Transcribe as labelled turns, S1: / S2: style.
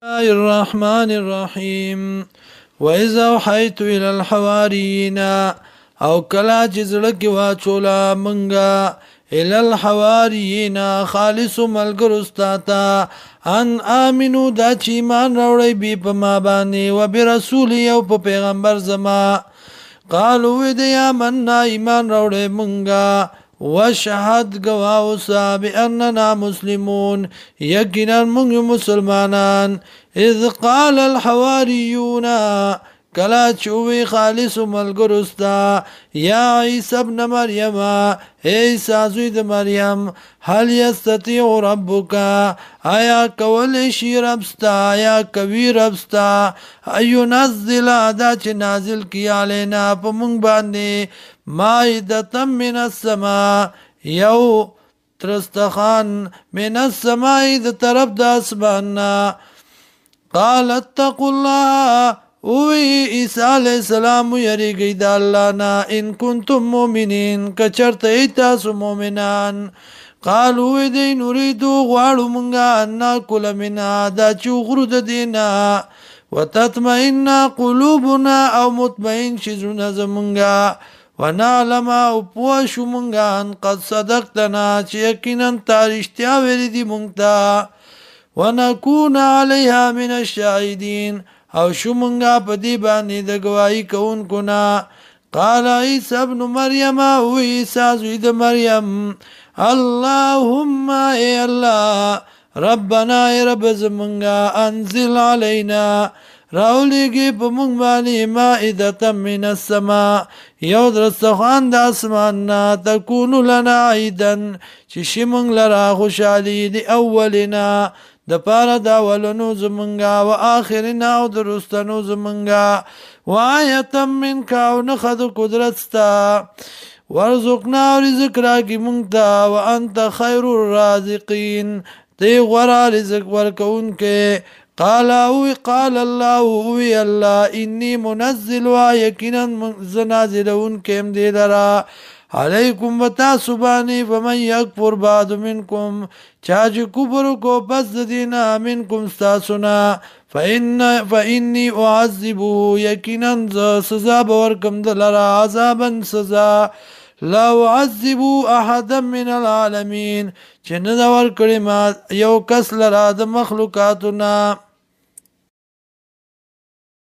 S1: الله الرحمن الرحيم وإذا أوحيت إلى الحواريين او کلا چې زړه کې واچولا منګه إلى الحواريين خالص ملګرو ستاته ان آمنو دا چې ایمان راوړی بي په ما باندې و برسول او په پیغمبر زما قالوا دې آمنا ایمان راوړی منګه وشهد گواوسا بأننا مسلمون یقینا موږ مسلمانان اذ قال الحواريون کلا چوي خالص ملګرستا یا عیسی ابن مریم عیسی زوی د مریم هل یستطيع ربک آیا کول شي ربستا یا کوي ربستا اينزل دا چې نازل کی علینا په موږ باندې مائدة من السماء یو ترستخان من السماء د طرف د اسماننا قال اتقوا الله وی عیسی علیہ السلام یریږئ د الله نه ان کنتم مؤمنین کچرته تاسو مؤمنان قالوا دی نريدو غواړو مونږه ان ناکل منها دا چې غرو د دینه وتطمئن قلوبنا او مطمئن شي زړونه زمونږه ونعلم او پوښو مونږه ان قد صدقتنا چې یقینا تا رښتیا ویلي دي مونږ ته ونكون عليها من الشاهدين او شو مونږه په دې باندې د گواہی کوونکو نه قال عيسى ابن مريم او عيسى زوی د مریم اللهم اي الله ربنا اي رب زمونږه انزل علينا راولیږي په مونږ باندې مائدة من السماء یو درستخوان د اسمان نه تكون لنا عيدا چې شي مونږ لره خوشحالي د اولنا د پاره د اولنو زمونږه و آخرنا او درستنو زمونږه و آیتا منک او نخد قدرت ستا ورزقنا و رزق راکی مونږ ته و انت خیر الرازقین تی غورا رزق ورکون که قال الله وی الله انی منزل و یقینا زنازلون کم دی لرا علیکم و تاسبانی فمن یکفر بعد منکم چاچ کفر کو پس دینا منکم ستاسنا فإنی اعذبه یقینا سزا بورکم دلرا عذابا سزا لا اعذبو احدا من العالمین چه ندور کړي ما یو کس لرا د مخلوقاتنا